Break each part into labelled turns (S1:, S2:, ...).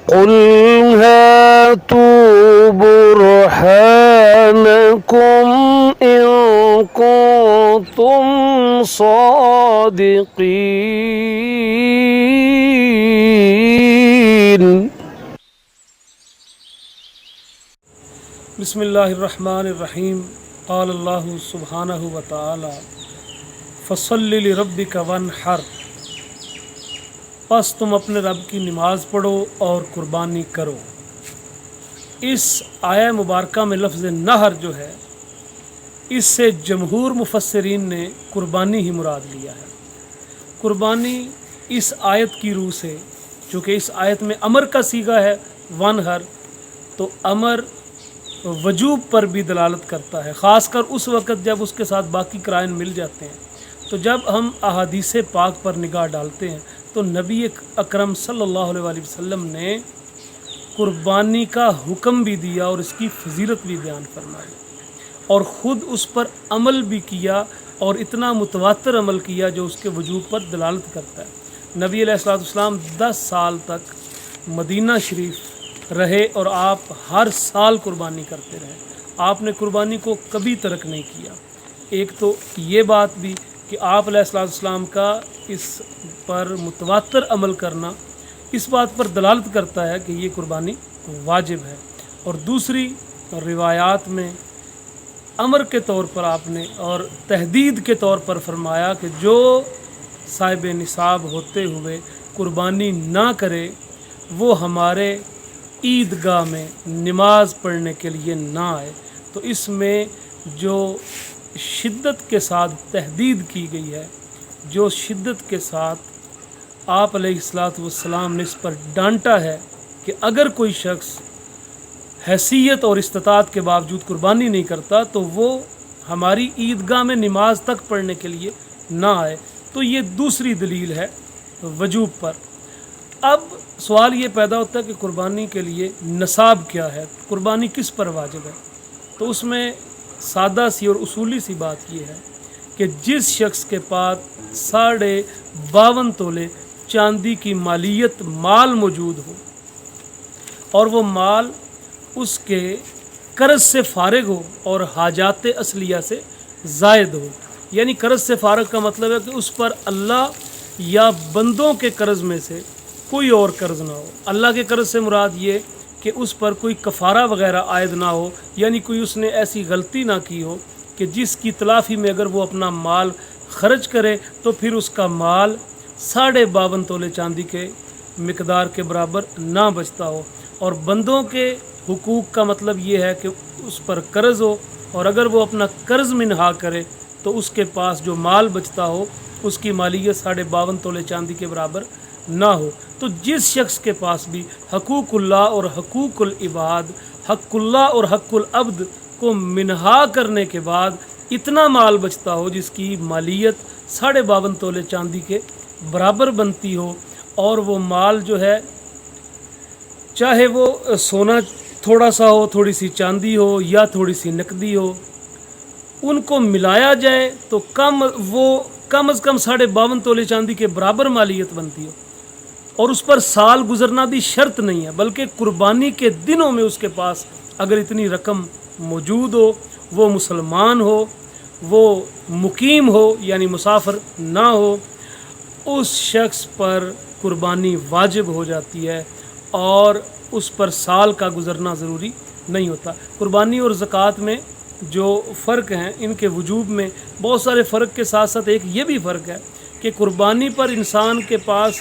S1: قل هاتوا برهانكم إن كنتم صادقين.
S2: بسم اللہ الرحمن الرحیم. قال اللہ سبحانہ وتعالی فصل لربک وانحر، پس تم اپنے رب کی نماز پڑھو اور قربانی کرو. اس آیہ مبارکہ میں لفظ نہر جو ہے اس سے جمہور مفسرین نے قربانی ہی مراد لیا ہے. قربانی اس آیت کی روح سے، چونکہ اس آیت میں امر کا صیغہ ہے وانحر، تو امر وجوب پر بھی دلالت کرتا ہے، خاص کر اس وقت جب اس کے ساتھ باقی قرائن مل جاتے ہیں. تو جب ہم احادیث پاک پر نگاہ ڈالتے ہیں تو نبی اکرم صلی اللہ علیہ وآلہ وسلم نے قربانی کا حکم بھی دیا اور اس کی فضیلت بھی بیان فرمائی، اور خود اس پر عمل بھی کیا، اور اتنا متواتر عمل کیا جو اس کے وجوب پر دلالت کرتا ہے. نبی علیہ السلام 10 سال تک مدینہ شریف رہے اور آپ ہر سال قربانی کرتے رہے. آپ نے قربانی کو کبھی ترک نہیں کیا. ایک تو یہ بات بھی کہ آپ علیہ السلام کا اس پر متواتر عمل کرنا اس بات پر دلالت کرتا ہے کہ یہ قربانی واجب ہے. اور دوسری روایات میں امر کے طور پر آپ نے اور تحدید کے طور پر فرمایا کہ جو صاحب نصاب ہوتے ہوئے قربانی نہ کرے وہ ہمارے عیدگاہ میں نماز پڑھنے کے لیے نہ آئے. تو اس میں جو شدت کے ساتھ تحدید کی گئی ہے، جو شدت کے ساتھ آپ علیہ السلام نے اس پر ڈانٹا ہے کہ اگر کوئی شخص حیثیت اور استطاعت کے باوجود قربانی نہیں کرتا تو وہ ہماری عیدگاہ میں نماز تک پڑھنے کے لیے نہ آئے. تو یہ دوسری دلیل ہے وجوب پر. اب سوال یہ پیدا ہوتا ہے کہ قربانی کے لیے نصاب کیا ہے، قربانی کس پر واجب ہے؟ تو اس میں سادہ سی اور اصولی سی بات یہ ہے کہ جس شخص کے پاس 52.5 تولے چاندی کی مالیت مال موجود ہو اور وہ مال اس کے قرض سے فارغ ہو اور حاجات اصلیہ سے زائد ہو. یعنی قرض سے فارغ کا مطلب ہے کہ اس پر اللہ یا بندوں کے قرض میں سے کوئی اور قرض نہ ہو. اللہ کے قرض سے مراد یہ کہ اس پر کوئی کفارہ وغیرہ عائد نہ ہو، یعنی کوئی اس نے ایسی غلطی نہ کی ہو کہ جس کی تلافی میں اگر وہ اپنا مال خرچ کرے تو پھر اس کا مال 52.5 تولے چاندی کے مقدار کے برابر نہ بچتا ہو. اور بندوں کے حقوق کا مطلب یہ ہے کہ اس پر قرض ہو، اور اگر وہ اپنا قرض منہا کرے تو اس کے پاس جو مال بچتا ہو اس کی مالیت 52.5 تولے چاندی کے برابر نہ ہو. تو جس شخص کے پاس بھی حقوق اللہ اور حقوق العباد، حق اللہ اور حق العبد کو منہا کرنے کے بعد اتنا مال بچتا ہو جس کی مالیت 52.5 تولے چاندی کے برابر بنتی ہو، اور وہ مال جو ہے چاہے وہ سونا تھوڑا سا ہو، تھوڑی سی چاندی ہو یا تھوڑی سی نقدی ہو، ان کو ملایا جائے تو کم از کم 52.5 تولے چاندی کے برابر مالیت بنتی ہو. اور اس پر سال گزرنا بھی شرط نہیں ہے، بلکہ قربانی کے دنوں میں اس کے پاس اگر اتنی رقم موجود ہو، وہ مسلمان ہو، وہ مقیم ہو یعنی مسافر نہ ہو، اس شخص پر قربانی واجب ہو جاتی ہے اور اس پر سال کا گزرنا ضروری نہیں ہوتا. قربانی اور زکوٰۃ میں جو فرق ہیں ان کے وجوب میں بہت سارے فرق کے ساتھ ساتھ ایک یہ بھی فرق ہے کہ قربانی پر انسان کے پاس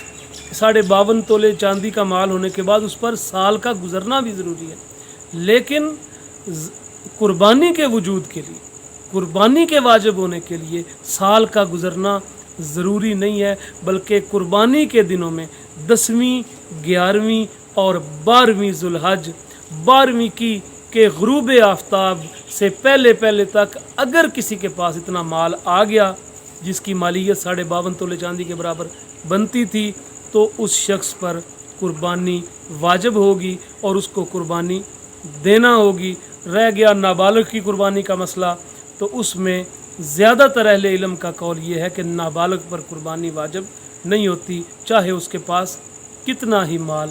S2: 52.5 تولے چاندی کا مال ہونے کے بعد اس پر سال کا گزرنا بھی ضروری ہے، لیکن قربانی کے وجود کے لیے، قربانی کے واجب ہونے کے لیے سال کا گزرنا ضروری نہیں ہے، بلکہ قربانی کے دنوں میں 10ویں، 11ویں اور 12ویں ذوالحج، 12ویں کی کہ غروب آفتاب سے پہلے تک اگر کسی کے پاس اتنا مال آ گیا جس کی مالیت 52.5 تولے چاندی کے برابر بنتی تھی تو اس شخص پر قربانی واجب ہوگی اور اس کو قربانی دینا ہوگی. رہ گیا نابالغ کی قربانی کا مسئلہ، تو اس میں زیادہ تر اہل علم کا قول یہ ہے کہ نابالغ پر قربانی واجب نہیں ہوتی، چاہے اس کے پاس کتنا ہی مال